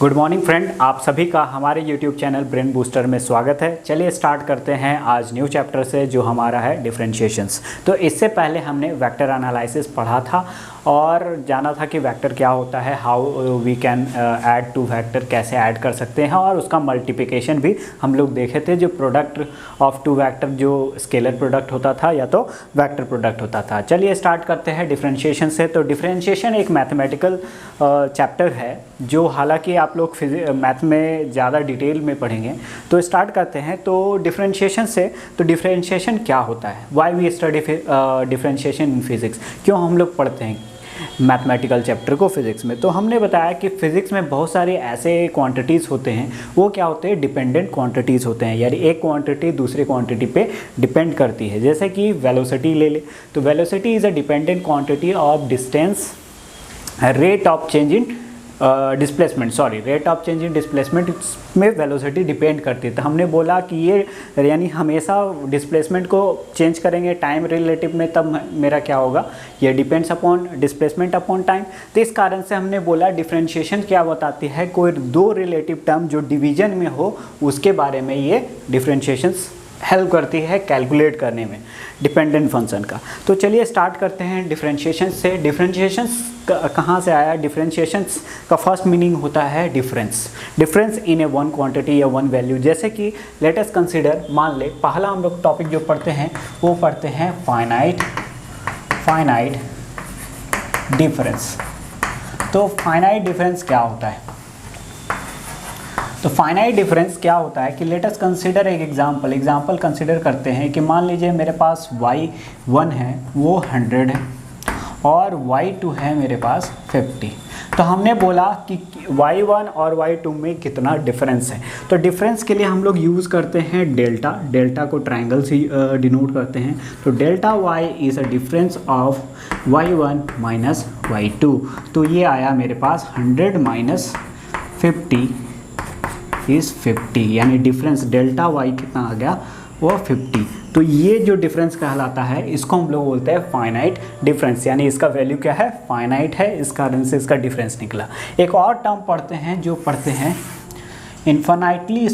Good morning friend, आप सभी का हमारे YouTube चैनल ब्रेन बूस्टर में स्वागत है। चलिए स्टार्ट करते हैं आज न्यू चैप्टर से जो हमारा है डिफरेंशिएशंस। तो इससे पहले हमने वेक्टर एनालिसिस पढ़ा था और जाना था कि वेक्टर क्या होता है, how we can add two vector, कैसे ऐड कर सकते हैं, और उसका मल्टीप्लिकेशन भी हम लोग देखे थे। जो प्रोडक्ट ऑफ टू वेक्टर जो स्केलर प्रोडक्ट होता था या तो वेक्टर प्रोडक्ट होता था। चलिए स्टार्ट करते हैं डिफरेंशिएशन से। तो डिफरेंशिएशन एक मैथमेटिकल चैप्टर है जो हालांकि आप लोग मैथ में ज़्यादा डिटेल में पढ़ेंगे। तो स्टार्ट करते हैं तो डिफरेंशिएशन से। तो डिफरेंशिएशन क्या होता है, why we study differentiation in physics, क्यों हम लोग पढ़ते हैं मैथमेटिकल चैप्टर को फिज़िक्स में। तो हमने बताया कि फ़िज़िक्स में बहुत सारे ऐसे क्वांटिटीज़ होते हैं, वो क्या होते हैं, डिपेंडेंट क्वांटिटीज़ होते हैं, यानी एक क्वांटिटी दूसरी क्वांटिटी पे डिपेंड करती है। जैसे कि वेलोसिटी ले ले, तो velocity is a dependent quantity of distance, rate of change in rate of change in displacement में वेलोसिटी डिपेंड करती है। तो हमने बोला कि ये यानी हमेशा डिस्प्लेसमेंट को चेंज करेंगे टाइम रिलेटिव में, तब मेरा क्या होगा, ये depends upon displacement upon time. तो इस कारण से हमने बोला डिफरेंशिएशन क्या बताती है, कोई दो रिलेटिव टर्म जो डिवीजन में हो उसके बारे में ये डिफरेंशिएशंस हेल्प करती है कैलकुलेट करने में डिपेंडेंट फंक्शन का। तो चलिए स्टार्ट करते हैं डिफरेंशिएशन से। डिफरेंशिएशन कहाँ से आया? डिफरेंशिएशन का फर्स्ट मीनिंग होता है difference in A one quantity या वन वैल्यू। जैसे कि लेट अस कंसीडर, मान ले पहला हम लोग टॉपिक जो पढ़ते हैं वो पढ़ते हैं फाइनाइट डिफरेंस। तो फाइनाइट डिफरेंस क्या होता है? तो फाइनाइट डिफरेंस क्या होता है कि लेट अस कंसीडर एक एग्जांपल कंसीडर करते हैं कि मान लीजिए मेरे पास y1 है वो 100 है और y2 है मेरे पास 50। तो हमने बोला कि y1 और y2 में कितना डिफरेंस है। तो डिफरेंस के लिए हम लोग यूज़ करते हैं डेल्टा को ट्राइंगल से डिनोट करते हैं। तो delta y is a difference of y1 minus y2। तो ये आया मेरे पास 100 माइनस 50 इज़ 50, यानी डिफरेंस डेल्टा y कितना आ गया, वो 50। तो ये जो डिफरेंस कहलाता है इसको हम लोग बोलते हैं फाइनाइट डिफरेंस, यानी इसका वैल्यू क्या है, फाइनाइट है, इस कारण से इसका डिफरेंस निकला। एक और टर्म पढ़ते हैं जो पढ़ते हैं इनफाइनाइटली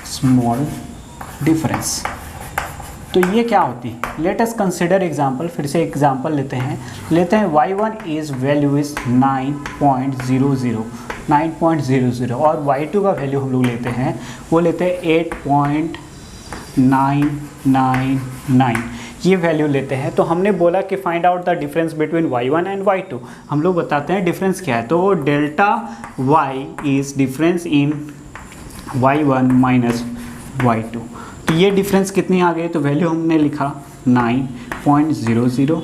स्मॉल डिफरेंस। तो ये क्या होती है? लेट अस कंसिडर एग्जाम्पल, फिर से एग्जाम्पल लेते हैं y1 इज़ वैल्यू इज़ 9.00 और y2 का वैल्यू हम लोग लेते हैं, वो लेते हैं 8.999, ये वैल्यू लेते हैं। तो हमने बोला कि find out the difference between y1 and y2। हम लोग बताते हैं डिफरेंस क्या है। तो delta y is difference in y1 minus y2। तो ये डिफरेंस कितनी आ गई? तो वैल्यू हमने लिखा 9.00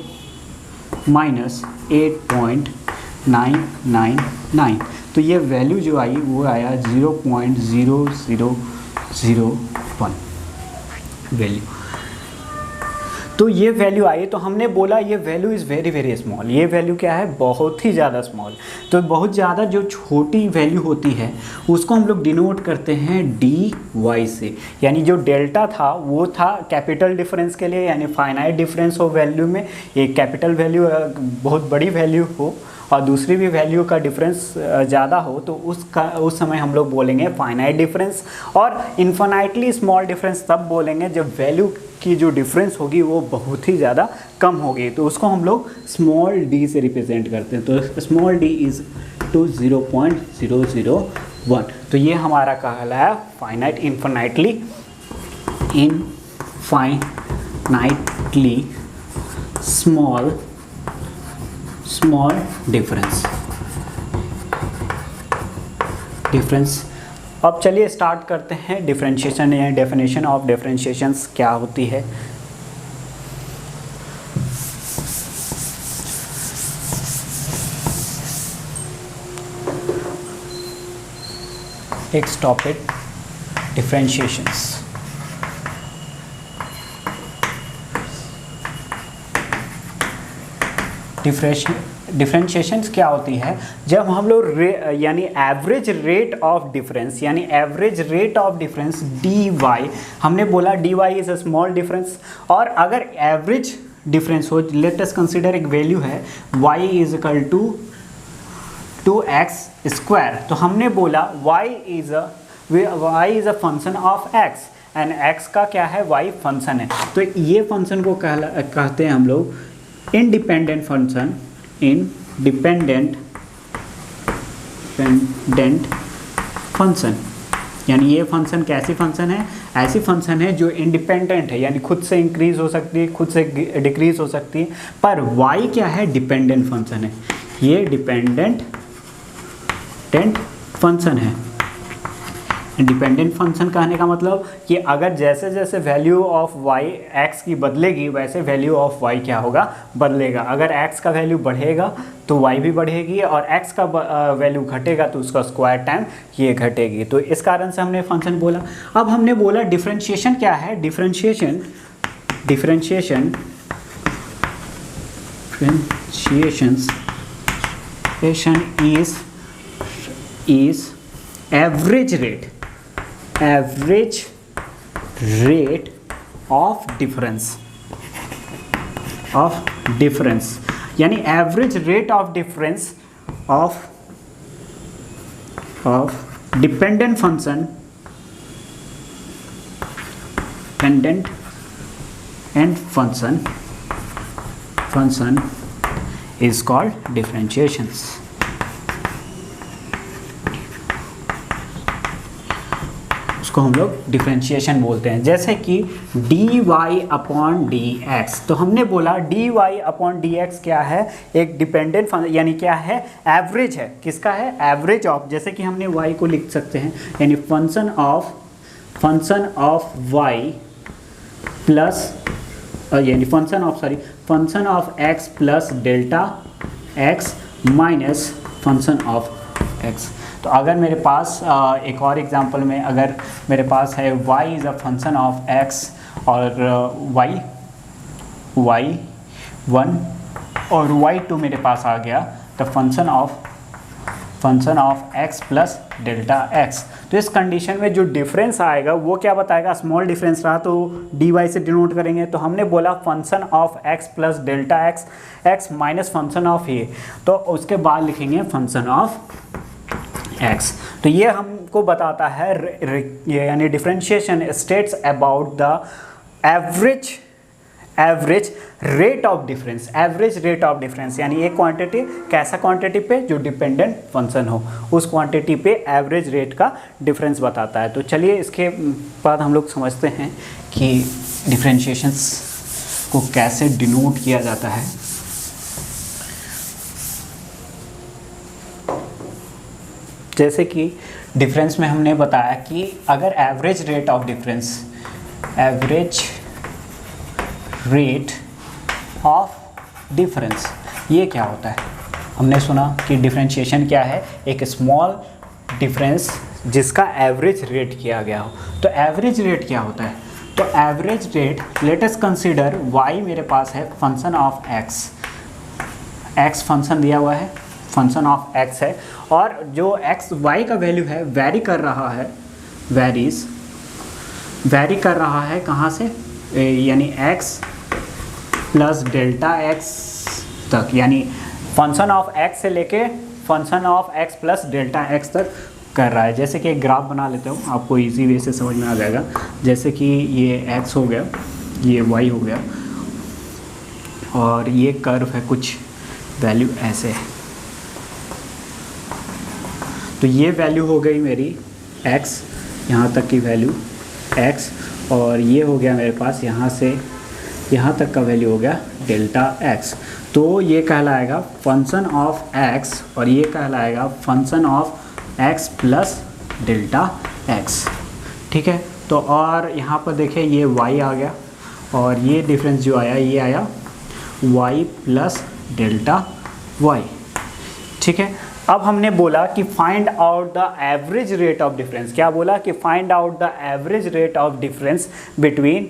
माइनस 8.999। तो ये वैल्यू जो आई वो आया 0.0001 वैल्यू। तो ये वैल्यू आई। तो हमने बोला ये वैल्यू इज़ वेरी स्मॉल। ये वैल्यू क्या है? बहुत ही ज़्यादा स्मॉल। तो बहुत ज़्यादा जो छोटी वैल्यू होती है उसको हम लोग डिनोट करते हैं dy से, यानी जो डेल्टा था वो था कैपिटल डिफरेंस के लिए, यानी फाइनाइट डिफरेंस हो वैल्यू में, एक कैपिटल वैल्यू बहुत बड़ी वैल्यू हो और दूसरी भी वैल्यू का डिफरेंस ज़्यादा हो, तो उस समय हम लोग बोलेंगे फाइनाइट डिफरेंस। और इन्फिनाइटली स्मॉल डिफरेंस तब बोलेंगे जब वैल्यू की जो डिफरेंस होगी वो बहुत ही ज़्यादा कम होगी, तो उसको हम लोग स्मॉल डी से रिप्रेजेंट करते हैं। तो स्मॉल डी इज़ टू 0.001। तो ये हमारा कहलाया फाइनाइट इन्फिनाइटली स्मॉल डिफरेंस। अब चलिए स्टार्ट करते हैं डिफरेंशिएशन या डेफिनेशन ऑफ डिफरेंशिएशंस क्या होती है। Next topic differentiations. डिफरेंशिएशन क्या होती है, जब हम लोग यानी एवरेज रेट ऑफ डिफरेंस, यानी average rate of difference d y, हमने बोला d y is a small difference, और अगर एवरेज डिफरेंस हो, लेट अस कंसीडर एक वैल्यू है y is equal to 2x square, तो हमने बोला y is a function of x and x का क्या है, y फंक्शन है। तो ये फंक्शन को कहते हैं हम लोग इंडिपेंडेंट फंक्शन, इंडिपेंडेंट फंक्शन। यानी ये फंक्शन कैसी फंक्शन है, ऐसी फंक्शन है जो इंडिपेंडेंट है, यानी खुद से इंक्रीज हो सकती है, खुद से डिक्रीज हो सकती है, पर y क्या है, डिपेंडेंट फंक्शन है। ये डिपेंडेंट फंक्शन है। इंडिपेंडेंट फंक्शन कहने का मतलब कि अगर जैसे जैसे वैल्यू ऑफ y x की बदलेगी, वैसे वैल्यू ऑफ y क्या होगा, बदलेगा। अगर x का वैल्यू बढ़ेगा तो y भी बढ़ेगी, और x का वैल्यू घटेगा तो उसका स्क्वायर टाइम ये घटेगी। तो इस कारण से हमने फंक्शन बोला। अब हमने बोला डिफरेंशिएशन क्या है, differentiation is average rate of difference, यानी average rate of difference of dependent function is called differentiations। उसको हम लोग डिफरेंशिएशन बोलते हैं। जैसे कि d Y upon D x, तो हमने बोला d Y upon D x क्या है, एक डिपेंडेंट फंक्शन, यानी क्या है, एवरेज है। किसका है, एवरेज ऑफ, जैसे कि हमने वाई को लिख सकते हैं, यानी फंक्शन ऑफ वाई प्लस, यानी function of x plus delta x minus function of x. तो अगर मेरे पास एक और एग्जांपल में, अगर मेरे पास है y is a function of x और y1 और y2 मेरे पास आ गया, तो function of x plus delta x। तो इस कंडीशन में जो डिफरेंस आएगा वो क्या बताएगा, स्मॉल डिफरेंस रहा तो dy से डिनोट करेंगे। तो हमने बोला function of x plus delta x minus function of ये, तो उसके बाद लिखेंगे फंक्शन ऑफ x। तो ये हमको बताता है, यानी differentiation states about the average rate of difference. Average rate of difference यानी एक क्वांटिटी, कैसा क्वांटिटी पे, जो डिपेंडेंट फंक्शन हो, उस क्वांटिटी पे एवरेज रेट का डिफरेंस बताता है। तो चलिए इसके बाद हम लोग समझते हैं कि डिफरेंशिएशंस को कैसे डिनोट किया जाता है। जैसे कि डिफरेंस में हमने बताया कि अगर एवरेज रेट ऑफ डिफरेंस ये क्या होता है, हमने सुना कि डिफरेंशिएशन क्या है, एक स्मॉल डिफरेंस जिसका एवरेज रेट किया गया हो। तो एवरेज रेट क्या होता है, तो average rate, late us consider y मेरे पास है फंक्शन ऑफ x फंक्शन दिया हुआ है, फंक्शन ऑफ x है, और जो x y का वैल्यू है वेरी कर रहा है कहाँ से, यानी x प्लस डेल्टा x तक, यानी फंक्शन ऑफ x से लेके function of x plus delta x तक कर रहा है। जैसे कि एक ग्राफ बना लेता हूँ, आपको इजी वे से समझ में आ जाएगा। जैसे कि ये x हो गया, ये y हो गया, और ये कर्व है, कुछ वैल्यू ऐसे है। तो ये वैल्यू हो गई मेरी x, यहाँ तक की वैल्यू x, और ये हो गया मेरे पास यहाँ से यहाँ तक का वैल्यू हो गया डेल्टा x। तो ये कहलाएगा फंक्शन ऑफ x, और ये कहलाएगा function of x plus delta x। ठीक है, तो और यहाँ पर देखिए ये y आ गया, और ये डिफरेंस जो आया ये आया y प्लस डेल्टा y। ठीक है, अब हमने बोला कि find out the average rate of difference. क्या बोला कि find out the average rate of difference between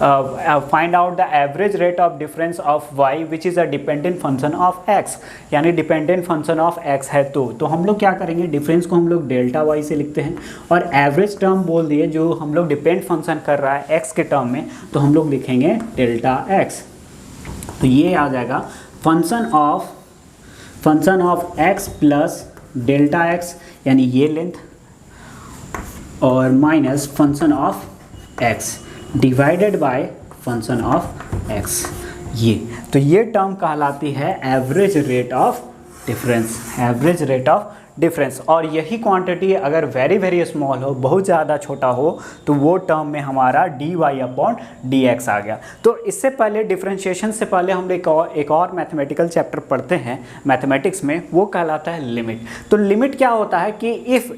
find out the average rate of difference of y which is a dependent function of x, यानी dependent function of x है तो हम लोग क्या करेंगे, डिफरेंस को हम लोग डेल्टा y से लिखते हैं और एवरेज टर्म बोल दिए जो हम लोग डिपेंड फंक्शन कर रहा है x के टर्म में, तो हम लोग लिखेंगे डेल्टा x। तो ये आ जाएगा function of x plus delta x, यानी ये लेंथ, और minus function of x divided by function of x। ये तो ये टर्म कहलाती है average rate of difference, average rate of difference. और यही क्वांटिटी अगर वेरी वेरी स्मॉल हो, बहुत ज़्यादा छोटा हो, तो वो टर्म में हमारा dy/dx आ गया। तो इससे पहले डिफरेंशिएशन से पहले हम एक और मैथमेटिकल चैप्टर पढ़ते हैं मैथमेटिक्स में, वो कहलाता है लिमिट। तो लिमिट क्या होता है कि if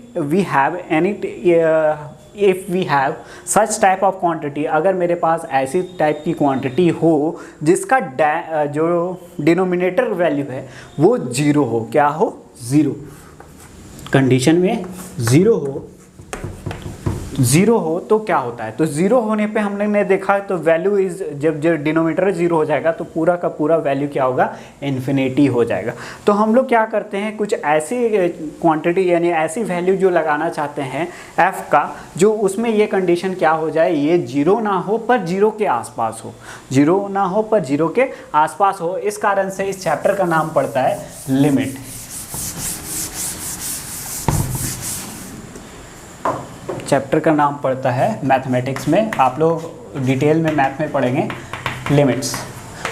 we have such type of quantity, अगर मेरे पास ऐसी टाइप की क्वांटिटी हो जिसका जो डिनोमिनेटर वैल्यू है वो ज़ीरो हो, क्या हो, ज़ीरो, कंडीशन में ज़ीरो हो तो क्या होता है, तो ज़ीरो होने पे हमने देखा तो वैल्यू इज़, जब डिनोमिनेटर ज़ीरो हो जाएगा तो पूरा का पूरा वैल्यू क्या होगा, इन्फिनिटी हो जाएगा। तो हम लोग क्या करते हैं, कुछ ऐसी क्वांटिटी यानी ऐसी वैल्यू जो लगाना चाहते हैं f का, जो उसमें ये कंडीशन क्या हो जाए, ये जीरो ना हो पर जीरो के आसपास हो, जीरो ना हो पर जीरो के आसपास हो। इस कारण से इस चैप्टर का नाम पड़ता है लिमिट। चैप्टर का नाम पड़ता है मैथमेटिक्स में, आप लोग डिटेल में मैथ में पढ़ेंगे लिमिट्स।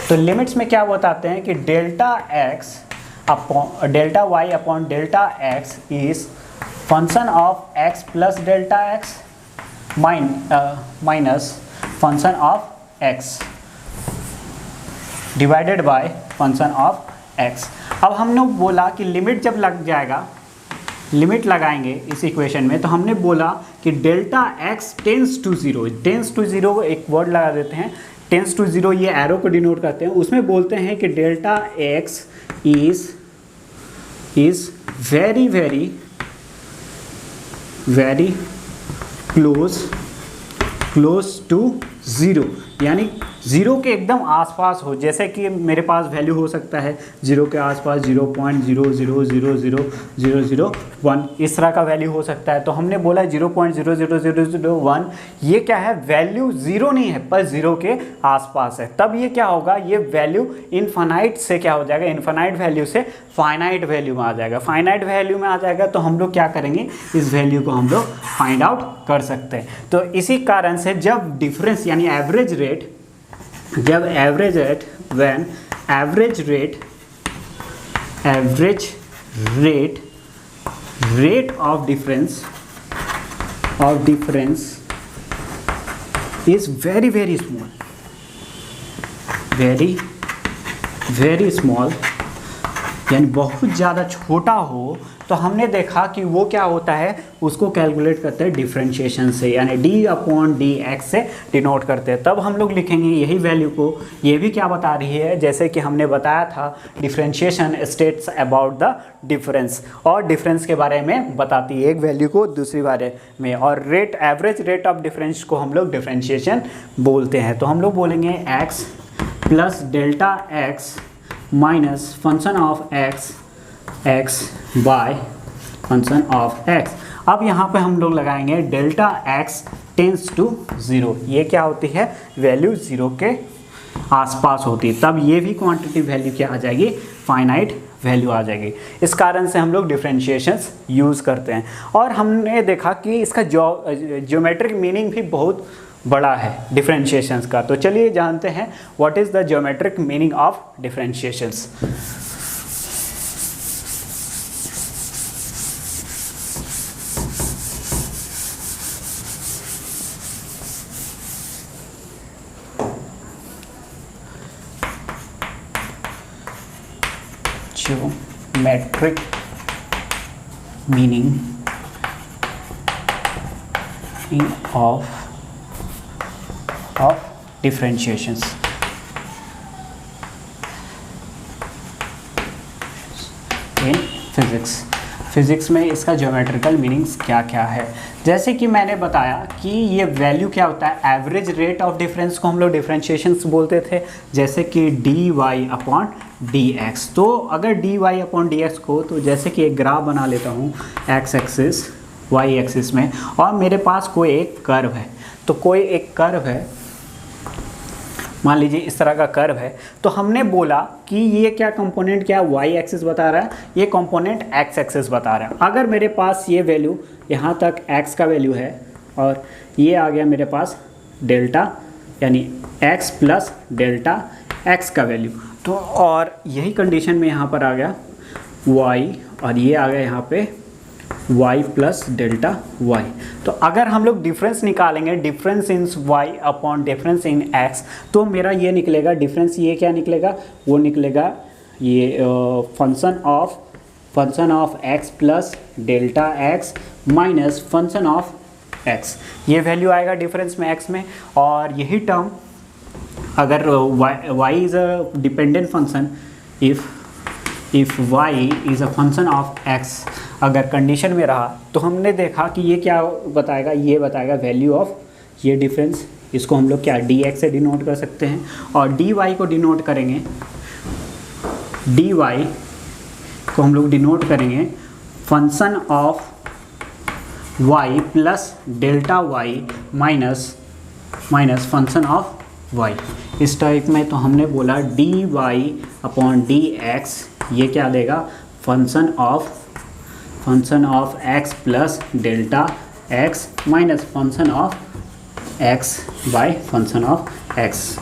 तो लिमिट्स में क्या बताते हैं कि delta y upon delta x is function of x plus delta x minus function of x divided by function of x। अब हमने बोला कि लिमिट जब लग जाएगा, लिमिट लगाएंगे इस इक्वेशन में, तो हमने बोला कि delta x tends to zero, एक वर्ड लगा देते हैं, टेंस टू ज़ीरो, ये एरो को डिनोट करते हैं। उसमें बोलते हैं कि delta x is very very very close to zero, यानी ज़ीरो के एकदम आसपास हो। जैसे कि मेरे पास वैल्यू हो सकता है ज़ीरो के आसपास 0.0000001, इस तरह का वैल्यू हो सकता है। तो हमने बोला 0.00001 ये क्या है, वैल्यू ज़ीरो नहीं है पर ज़ीरो के आसपास है। तब ये क्या होगा, ये वैल्यू इनफाइनाइट से क्या हो जाएगा, इनफाइनाइट वैल्यू से फाइनाइट वैल्यू में आ जाएगा। फाइनाइट वैल्यू में आ जाएगा तो हम लोग क्या करेंगे, इस वैल्यू को हम लोग फाइंड आउट कर सकते हैं। तो इसी कारण से जब डिफरेंस यानी एवरेज रेट, जब average rate of difference is very very small, यानी बहुत ज़्यादा छोटा हो, तो हमने देखा कि वो क्या होता है, उसको कैलकुलेट करते हैं डिफरेंशिएशन से, यानी d/dx से डिनोट करते हैं। तब हम लोग लिखेंगे यही वैल्यू को। ये भी क्या बता रही है, जैसे कि हमने बताया था differentiation states about the difference, और डिफरेंस के बारे में बताती है एक वैल्यू को दूसरी बारे में। और एवरेज रेट ऑफ डिफरेंस को हम लोग डिफरेंशिएशन बोलते हैं। तो हम लोग बोलेंगे x plus delta x minus function of x by function of x। अब यहाँ पे हम लोग लगाएंगे delta x tends to zero, ये क्या होती है, वैल्यू ज़ीरो के आसपास होती है। तब ये भी क्वांटिटी वैल्यू क्या आ जाएगी, फाइनाइट वैल्यू आ जाएगी। इस कारण से हम लोग डिफरेंशिएशंस यूज़ करते हैं। और हमने देखा कि इसका ज्योमेट्रिक मीनिंग भी बहुत बड़ा है डिफरेंशिएशंस का। तो चलिए जानते हैं what is the geometric meaning of differentiations. Geometric meaning of differentiations. In physics, physics में इसका ज्योमेट्रिकल मीनिंग्स क्या क्या है। जैसे कि मैंने बताया कि ये वैल्यू क्या होता है, एवरेज रेट ऑफ डिफरेंस को हम लोग डिफरेंशिएशंस बोलते थे, जैसे कि d Y upon D x. तो अगर d Y upon D x को, तो जैसे कि एक ग्राफ बना लेता हूँ एक्स एक्सिस वाई एक्सिस में, और मेरे पास कोई एक कर्व है। तो कोई एक कर्व है, मान लीजिए इस तरह का कर्व है, तो हमने बोला कि ये क्या कंपोनेंट क्या वाई एक्सिस बता रहा है, ये कंपोनेंट एक्स एक्सिस बता रहा है। अगर मेरे पास ये वैल्यू यहाँ तक एक्स का वैल्यू है और ये आ गया मेरे पास डेल्टा, यानी एक्स प्लस डेल्टा एक्स का वैल्यू, तो और यही कंडीशन में यहाँ पर आ गया वाई, और ये आ गया यहाँ पे y प्लस डेल्टा y। तो अगर हम लोग डिफरेंस निकालेंगे, difference in y upon difference in x, तो मेरा ये निकलेगा डिफरेंस, ये क्या निकलेगा, वो निकलेगा ये function of x plus delta x minus function of x। ये वैल्यू आएगा डिफरेंस में x में। और यही टर्म अगर y is a dependent function, if y is a function of x, अगर कंडीशन में रहा, तो हमने देखा कि ये क्या बताएगा, ये बताएगा वैल्यू ऑफ ये डिफरेंस। इसको हम लोग क्या dx से डिनोट कर सकते हैं, और dy को डिनोट करेंगे, dy को हम लोग डिनोट करेंगे function of y plus delta y minus function of y। इस टाइप में तो हमने बोला dy अपॉन dx, ये क्या देगा, function of x plus delta x minus function of x by function of x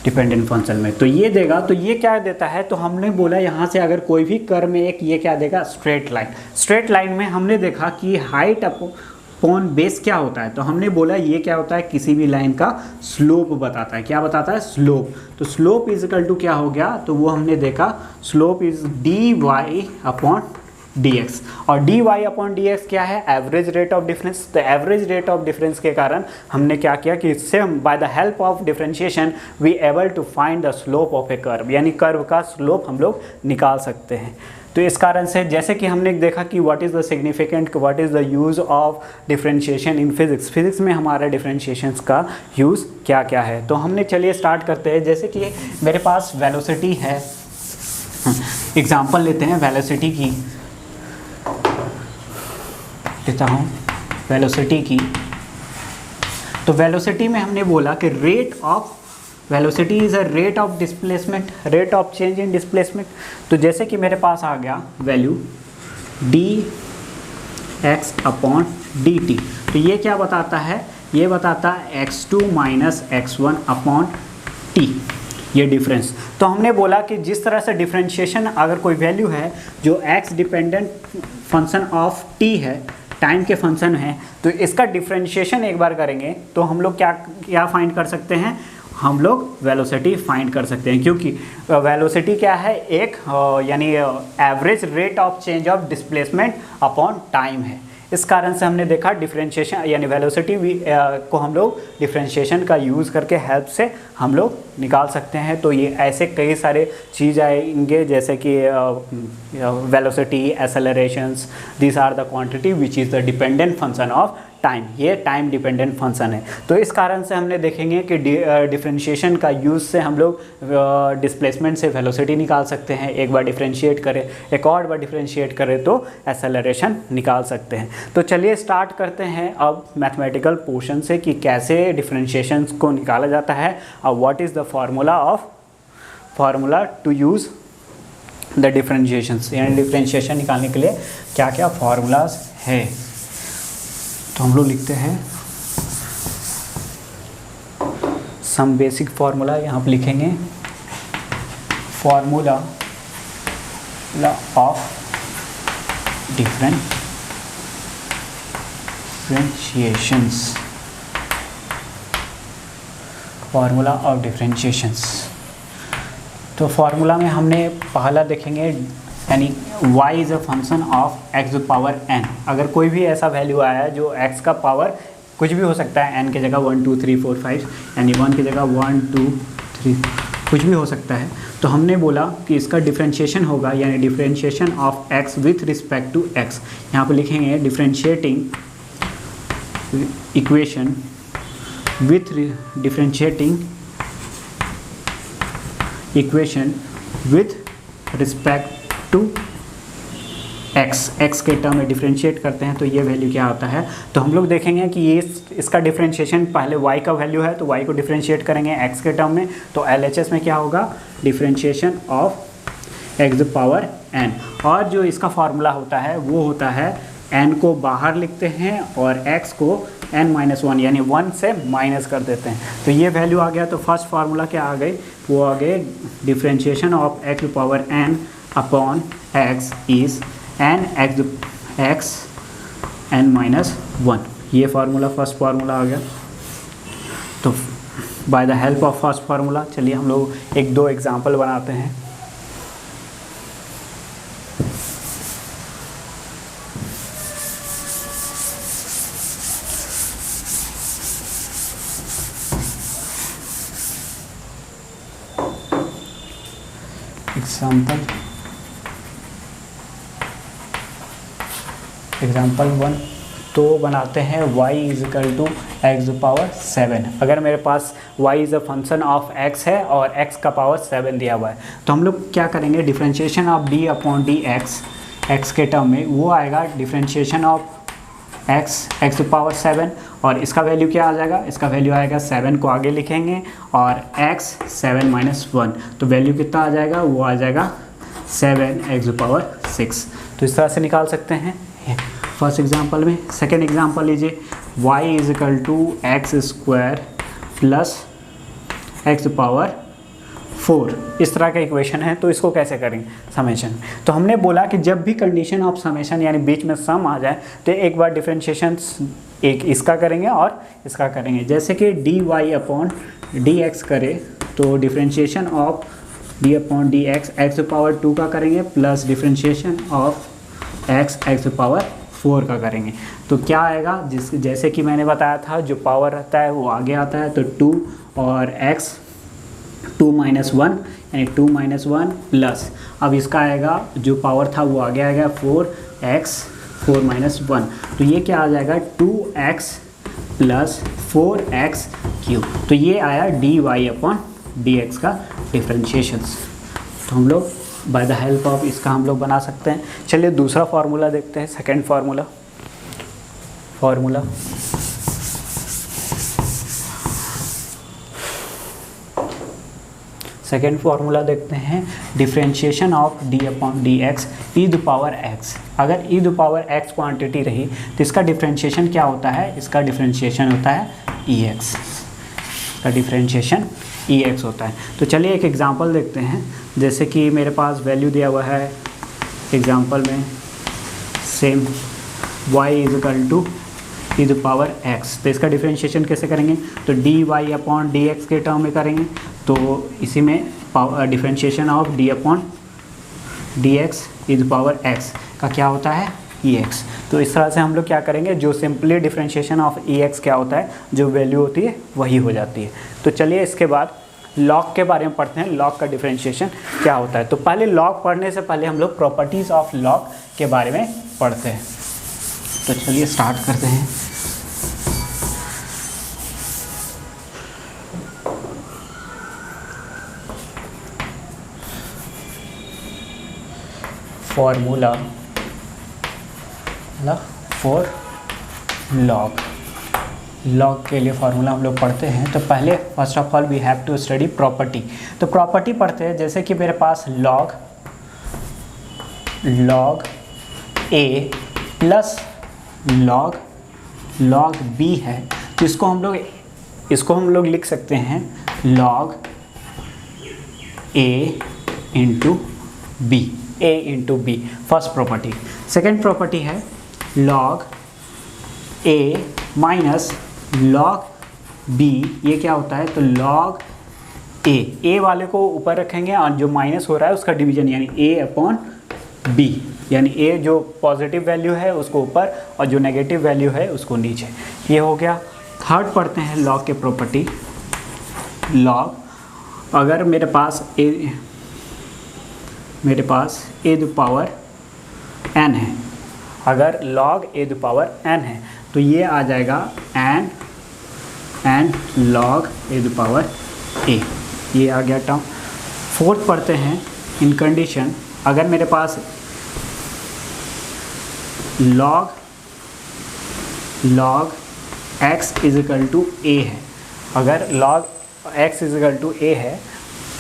dependent function में, तो ये देगा। तो ये क्या देता है, तो हमने बोला यहाँ से अगर कोई भी कर्व में एक ये क्या देगा, स्ट्रेट लाइन में हमने देखा कि हाइट अपॉन बेस क्या होता है, तो हमने बोला ये क्या होता है, किसी भी लाइन का स्लोप बताता है। क्या बताता है, स्लोप। तो स्लोप इज इक्वल टू क्या हो गया, तो वो हमने देखा slope is D Y upon D X, और D Y upon D x क्या है, एवरेज रेट ऑफ डिफरेंस। तो एवरेज रेट ऑफ डिफरेंस के कारण हमने क्या किया कि इससे हम by the help of differentiation we able to find the slope of a curve, यानी कर्व का स्लोप हम लोग निकाल सकते हैं। तो इस कारण से जैसे कि हमने देखा कि what is the significant, what is the use of differentiation in physics में हमारा डिफरेंशिएशंस का यूज़ क्या क्या है। तो हमने चलिए स्टार्ट करते हैं। जैसे कि मेरे पास वेलोसिटी है, एग्जांपल लेते हैं वेलोसिटी की, लेता हूँ वेलोसिटी की। तो वेलोसिटी में हमने बोला कि velocity is a rate of displacement, rate of change in displacement. तो जैसे कि मेरे पास आ गया value D x upon D T, तो ये क्या बताता है, ये बताता है x2 minus x1 upon T, ये डिफरेंस। तो हमने बोला कि जिस तरह से डिफरेंशिएशन अगर कोई वैल्यू है जो x dependent function of t है, टाइम के फंक्शन है, तो इसका डिफरेंशिएशन एक बार करेंगे तो हम लोग क्या फाइंड कर सकते हैं, हम लोग वेलोसिटी फाइंड कर सकते हैं। क्योंकि वेलोसिटी क्या है, एक यानी average rate of change of displacement upon time है। इस कारण से हमने देखा डिफरेंशिएशन यानी वेलोसिटी को हम लोग डिफरेंशिएशन का यूज़ करके हेल्प से हम लोग निकाल सकते हैं। तो ये ऐसे कई सारे चीज़ आएंगे, जैसे कि velocity, accelerations, this are the quantity which is the dependent function of time, ये टाइम डिपेंडेंट फंक्शन है। तो इस कारण से हमने देखेंगे कि डिफरेंशिएशन का यूज़ से हम लोग डिस्प्लेसमेंट से वेलोसिटी निकाल सकते हैं, एक बार डिफरेंशिएट करें, एक और बार डिफरेंशिएट करें तो एक्सेलरेशन निकाल सकते हैं। तो चलिए स्टार्ट करते हैं अब मैथमेटिकल पोर्शन से कि कैसे डिफरेंशिएशन को निकाला जाता है और what is the formula to use the differentiations, यानी डिफरेंशिएशन निकालने के लिए क्या क्या फार्मूलाज है। तो हम लोग लिखते हैं सम बेसिक फार्मूला, यहाँ पर लिखेंगे formula of differentiations, formula of differentiations. तो फार्मूला में हमने पहला देखेंगे यानी y is a function of x power n। अगर कोई भी ऐसा वैल्यू आया है जो x का पावर कुछ भी हो सकता है, n की जगह 1 2 3 4 5, यानी 1 की जगह 1 2 3 कुछ भी हो सकता है। तो हमने बोला कि इसका डिफरेंशिएशन होगा, यानी differentiation of x with respect to x। यहाँ पर लिखेंगे differentiating equation with differentiating equation with respect to x के टर्म में डिफरेंशिएट करते हैं तो ये वैल्यू क्या होता है। तो हम लोग देखेंगे कि ये इसका डिफरेंशिएशन पहले y का वैल्यू है तो y को डिफरेंशिएट करेंगे x के टर्म में, तो LHS में क्या होगा, differentiation of x power n। और जो इसका फार्मूला होता है वो होता है n को बाहर लिखते हैं और x को n-1 यानी 1 से माइनस कर देते हैं। तो ये वैल्यू आ गया। तो फर्स्ट फार्मूला क्या आ गई, वो आ गए differentiation of x power n upon x is x n-1। ये फार्मूला फर्स्ट फार्मूला आ गया। तो bye the help of first formula चलिए हम लोग एक दो एग्जांपल बनाते हैं। एग्जाम्पल 1 तो बनाते हैं y is equal to x power 7। अगर मेरे पास y is a function of x है और x का पावर 7 दिया हुआ है तो हम लोग क्या करेंगे, differentiation of d upon D x के टर्म में वो आएगा डिफरेंशिएशन ऑफ x पावर 7 और इसका वैल्यू क्या आ जाएगा, इसका वैल्यू आएगा 7 को आगे लिखेंगे और x 7-1 तो वैल्यू कितना आ जाएगा, वो आ जाएगा 7x पावर 6। तो इस तरह से निकाल सकते हैं फर्स्ट एग्जांपल में। सेकेंड एग्जांपल लीजिए, y is equal to x square plus x power 4। इस तरह का इक्वेशन है तो इसको कैसे करेंगे, समेशन। तो हमने बोला कि जब भी कंडीशन ऑफ समेशन यानी बीच में सम आ जाए तो एक बार डिफरेंशिएशन एक इसका करेंगे और इसका करेंगे। जैसे कि d Y upon D x करे तो differentiation of d upon D x power 2 का करेंगे plus differentiation of x power 4 का करेंगे। तो क्या आएगा, जैसे कि मैंने बताया था जो पावर रहता है वो आगे आता है तो 2 और x 2-1 यानी 2-1 प्लस अब इसका आएगा जो पावर था वो आगे आएगा 4x 4-1 तो ये क्या आ जाएगा 2x प्लस 4x क्यूब। तो ये आया d Y upon D x का डिफरेंशिएशंस। तो हम लोग बाय द हेल्प ऑफ इसका हम लोग बना सकते हैं। चलिए दूसरा फार्मूला देखते हैं, सेकंड फार्मूला सेकेंड फार्मूला देखते हैं, differentiation of d upon D x e the power x. अगर ई द पावर एक्स क्वांटिटी रही तो इसका डिफरेंशिएशन क्या होता है, इसका डिफरेंशिएशन होता है ई एक्स, का डिफरेंशिएशन ई एक्स होता है। तो चलिए एक एग्जांपल देखते हैं। जैसे कि मेरे पास वैल्यू दिया हुआ है एग्जांपल में same y is equal to e the power x। तो इसका डिफरेंशिएशन कैसे करेंगे, तो D Y upon D x के टर्म में करेंगे। तो इसी में differentiation of d upon D x e the power x का क्या होता है, ई एक्स। तो इस तरह से हम लोग क्या करेंगे, जो simply differentiation of E x क्या होता है, जो वैल्यू होती है वही हो जाती है। तो चलिए इसके बाद लॉग के बारे में पढ़ते हैं, लॉग का डिफरेंशिएशन क्या होता है। तो पहले लॉग पढ़ने से पहले हम लोग प्रॉपर्टीज़ ऑफ लॉग के बारे में पढ़ते हैं। तो चलिए स्टार्ट करते हैं। फॉर्मूला फॉर लॉग के लिए फार्मूला हम लोग पढ़ते हैं। तो पहले first of all we have to study property. तो प्रॉपर्टी पढ़ते हैं। जैसे कि मेरे पास log A plus log B है तो इसको हम लोग लिख सकते हैं log A into B, first property. Second property है log A minus log B, ये क्या होता है, तो लॉग ए वाले को ऊपर रखेंगे और जो माइनस हो रहा है उसका डिवीजन यानी ए अपॉन बी, यानी ए जो पॉजिटिव वैल्यू है उसको ऊपर और जो नेगेटिव वैल्यू है उसको नीचे। ये हो गया। थर्ड पढ़ते हैं लॉग के प्रॉपर्टी, लॉग अगर मेरे पास a टू पावर n है, अगर log a to power n है तो ये आ जाएगा n log a to power a, ये आ गया टर्म। फोर्थ पढ़ते हैं इन कंडीशन, अगर मेरे पास log x is equal to a है, अगर log x is equal to a है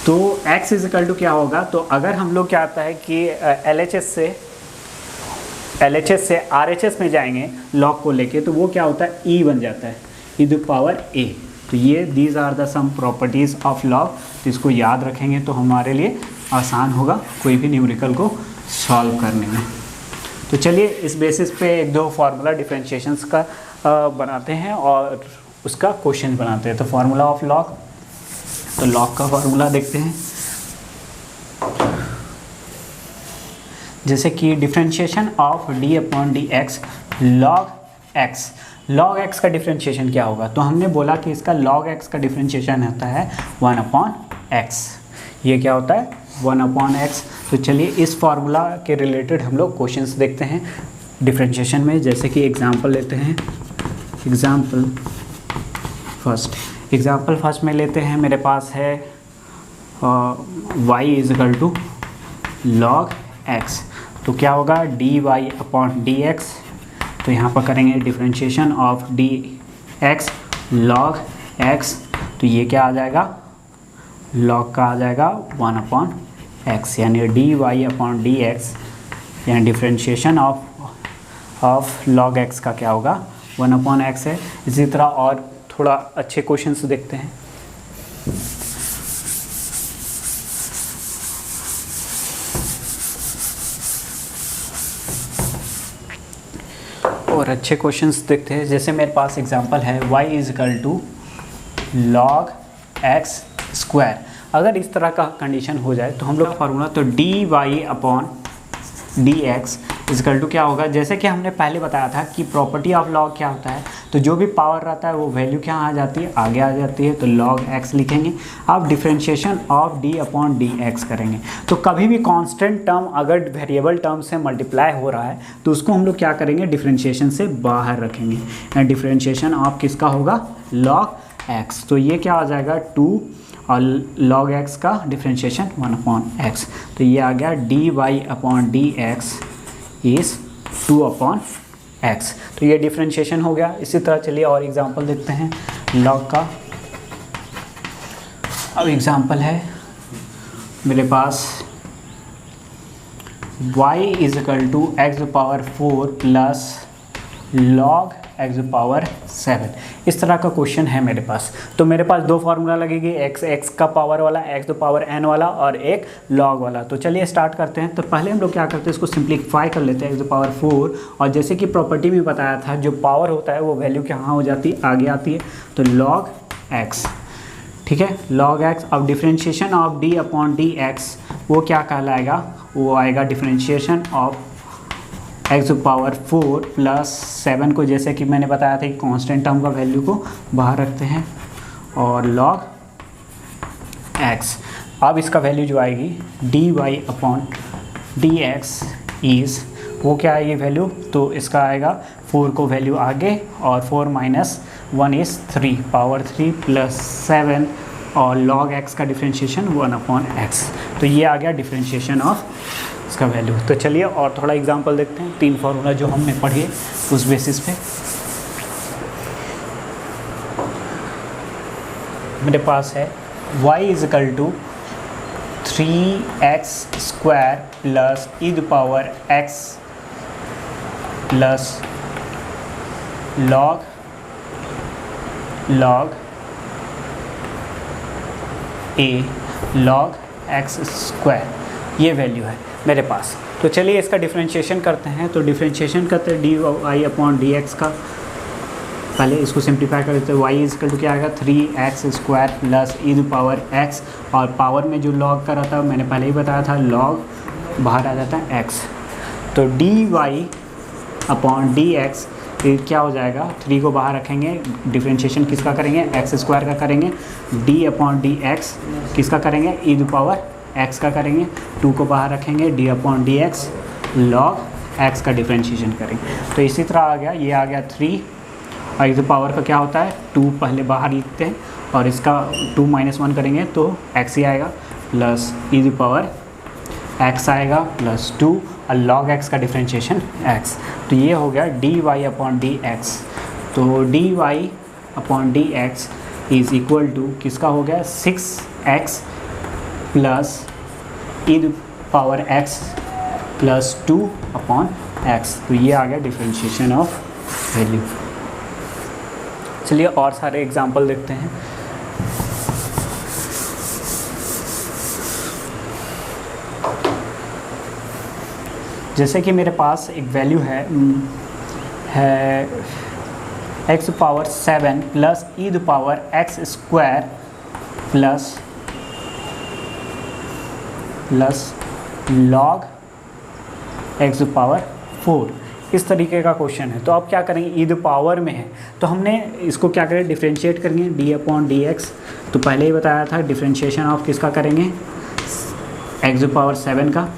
तो x इज इक्वल टू क्या होगा, तो अगर हम लोग क्या आता है कि LHS से RHS में जाएंगे log को लेके, तो वो क्या होता है e बन जाता है, e टू पावर a। तो ये these are the some properties of log, तो इसको याद रखेंगे तो हमारे लिए आसान होगा कोई भी न्यूमेरिकल को सॉल्व करने में। तो चलिए इस बेसिस पे एक दो फार्मूला डिफरेंशिएशंस का बनाते हैं और उसका क्वेश्चन बनाते हैं। तो फार्मूला ऑफ log, तो log का फार्मूला देखते हैं। जैसे कि differentiation of d upon D x log x का डिफरेंशिएशन क्या होगा, तो हमने बोला कि इसका log x का डिफरेंशिएशन होता है 1 अपॉन x। ये क्या होता है 1 अपॉन x। तो चलिए इस फार्मूला के रिलेटेड हम लोग क्वेश्चंस देखते हैं डिफरेंशिएशन में। जैसे कि एग्जांपल लेते हैं, एग्जांपल फर्स्ट में लेते हैं, मेरे पास है y is equal to log x, तो क्या होगा dy अपॉन dx। तो यहाँ पर करेंगे differentiation of dx log x, तो ये क्या आ जाएगा log का आ जाएगा 1 अपॉन x, यानी dy अपॉन dx, यानी डिफरेंशिएशन ऑफ log x का क्या होगा 1 अपॉन x है। इसी तरह और थोड़ा अच्छे क्वेश्चंस देखते हैं। और अच्छे क्वेश्चंस देखते हैं। जैसे मेरे पास एग्जांपल है y is equal to log x square. अगर इस तरह का कंडीशन हो जाए तो हम लोग फार्मूला, तो dy upon dx is equal to क्या होगा, जैसे कि हमने पहले बताया था कि प्रॉपर्टी ऑफ log क्या होता है, तो जो भी पावर रहता है वो वैल्यू क्या आ जाती है, आगे आ जाती है। तो log x लिखेंगे। अब differentiation of d upon dx करेंगे। तो कभी भी कांस्टेंट टर्म अगर वेरिएबल टर्म से मल्टीप्लाई हो रहा है तो उसको हम लोग क्या करेंगे, डिफरेंशिएशन से बाहर रखेंगे। एंड डिफरेंशिएशन ऑफ किसका होगा, log x। तो ये क्या आ जाएगा 2 और log x का डिफरेंशिएशन 1 अपॉन x। तो ये आ गया dy upon dx is 2 upon x। तो ये डिफरेंशिएशन हो गया। इसी तरह चलिए और एग्जांपल देखते हैं log का। अब एग्जांपल है मेरे पास y is equal to x power 4 plus log x power 7। इस तरह का क्वेश्चन है मेरे पास। तो मेरे पास दो फार्मूला लगेगी, x का पावर वाला, x पावर n वाला और एक log वाला। तो चलिए स्टार्ट करते हैं। तो पहले हम लोग क्या करते हैं, इसको सिंप्लीफाई कर लेते हैं, x पावर 4। और जैसे कि प्रॉपर्टी में बताया था जो पावर होता है वो वैल्यू कहाँ हो जाती है, आगे आती है। तो log x, ठीक है, log x। अब differentiation of d upon dx वो क्या कहलाएगा, वो आएगा differentiation of x power 4 plus 7 को, जैसे कि मैंने बताया था कि कांस्टेंट टर्म का वैल्यू को बाहर रखते हैं, और log x। अब इसका वैल्यू जो आएगी dy अपॉन dx इज़, वो क्या आएगी वैल्यू, तो इसका आएगा 4 को वैल्यू आगे और 4 माइनस 1 इज़ 3 पावर 3 प्लस 7 और log x का डिफरेंशिएशन 1 अपॉन x। तो ये आ गया डिफरेंशिएशन ऑफ इसका वैल्यू। तो चलिए और थोड़ा एग्जांपल देखते हैं, 3 फार्मूला जो हमने पढ़े उस बेसिस पे। मेरे पास है y is equal to 3x square plus E to power x plus log a log x square, ये वैल्यू है मेरे पास। तो चलिए इसका डिफरेंशिएशन करते हैं। तो डिफरेंशिएशन करते हैं dy अपॉन dx का। पहले इसको सिंप्लीफाई कर देते हैं। y इज टू क्या आएगा 3x square plus E to power x, और पावर में जो log का रहता है मैंने पहले ही बताया था, log बाहर आ जाता है x। तो dy अपॉन dx ये क्या हो जाएगा, 3 को बाहर रखेंगे, डिफ्रेंशिएशन किसका करेंगे, एक्स स्क्वायर का करेंगे, डी अपॉन डी एक्स किसका करेंगे, ई टू पावर एक्स का करेंगे, 2 को बाहर रखेंगे, D upon D x log x का डिफ्रेंशिएशन करेंगे। तो इसी तरह आ गया, ये आ गया 3 और ई टू पावर का क्या होता है 2 पहले बाहर लिखते हैं और इसका 2 - 1 करेंगे तो x ही आएगा plus E to power x आएगा प्लस 2 और log x का डिफ्रेंशिएशन x। तो ये हो गया dy अपॉन डी एक्स। तो dy upon D x is equal to किसका हो गया 6x plus E to power x plus 2 upon x। तो ये आ गया डिफ्रेंशिएशन ऑफ वैल्यू। चलिए और सारे एग्जाम्पल देखते हैं। जैसे कि मेरे पास एक वैल्यू है x power 7 plus E to power x square plus log x power 4, इस तरीके का क्वेश्चन है। तो अब क्या करेंगे, ई टू पावर में है तो हमने इसको क्या करें, डिफ्रेंशिएट करेंगे डी अपॉन डी एक्स। तो पहले ही बताया था डिफ्रेंशिएशन ऑफ किसका करेंगे, एक्स टू पावर 7 का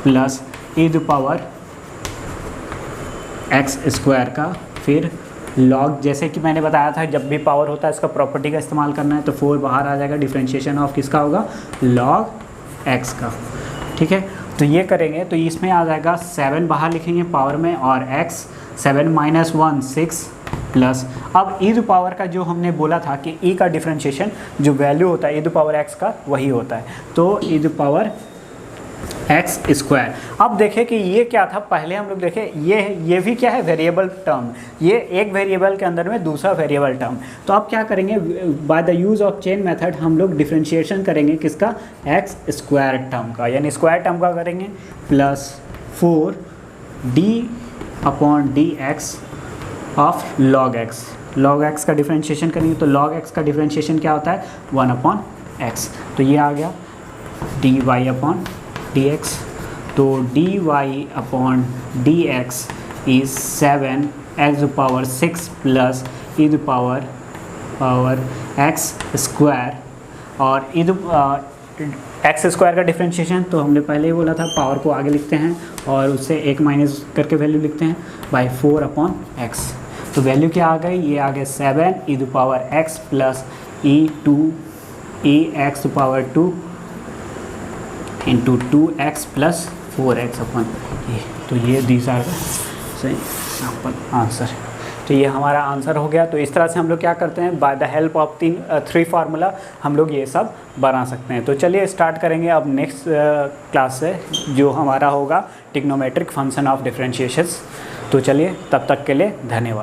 plus E to power x square का, फिर लॉग, जैसे कि मैंने बताया था जब भी पावर होता है इसका प्रॉपर्टी का इस्तेमाल करना है, तो 4 बाहर आ जाएगा, डिफ्रेंशिएशन ऑफ किसका होगा, लॉग एक्स का। ठीक है, तो ये करेंगे तो इसमें आ जाएगा 7 बाहर लिखेंगे पावर में और x 7 - 1 6 प्लस, अब ई टू पावर का जो हमने बोला था कि e का डिफ्रेंशिएशन जो वैल्यू होता है ई टू पावर x का वही होता है, तो ई टू पावर एक्स स्क्वायर। अब देखें कि ये क्या था, पहले हम लोग देखें ये भी क्या है, वेरिएबल टर्म, ये एक वेरिएबल के अंदर में दूसरा वेरिएबल टर्म। तो अब क्या करेंगे, by the use of chain method हम लोग डिफ्रेंशिएशन करेंगे किसका, एक्स स्क्वायर टर्म का, यानी स्क्वायर टर्म का करेंगे plus 4 D upon D x of log x. Log x का डिफ्रेंशिएशन करेंगे तो लॉग एक्स का डिफ्रेंशिएशन क्या होता है 1 अपॉन एक्स। तो ये आ गया D Y upon D x. तो D Y upon D x is 7 X to power 6 plus E to power x square, और ई टू एक्स स्क्वायर का डिफ्रेंशिएशन तो हमने पहले ही बोला था, पावर को आगे लिखते हैं और उससे 1 माइनस करके वैल्यू लिखते हैं बाई 4 अपॉन एक्स। तो वैल्यू क्या आ गई, ये आ गया 7 E to power X plus E X to power 2 into 2x plus 4x upon ये। तो ये दीज आर सही एग्जाम्पल आंसर। तो ये हमारा आंसर हो गया। तो इस तरह से हम लोग क्या करते हैं, bye the help of 3 formula हम लोग ये सब बना सकते हैं। तो चलिए स्टार्ट करेंगे अब नेक्स्ट क्लास से, जो हमारा होगा ट्रिग्नोमेट्रिक फंक्शन ऑफ डिफरेंशिएशंस। तो चलिए तब तक के लिए धन्यवाद।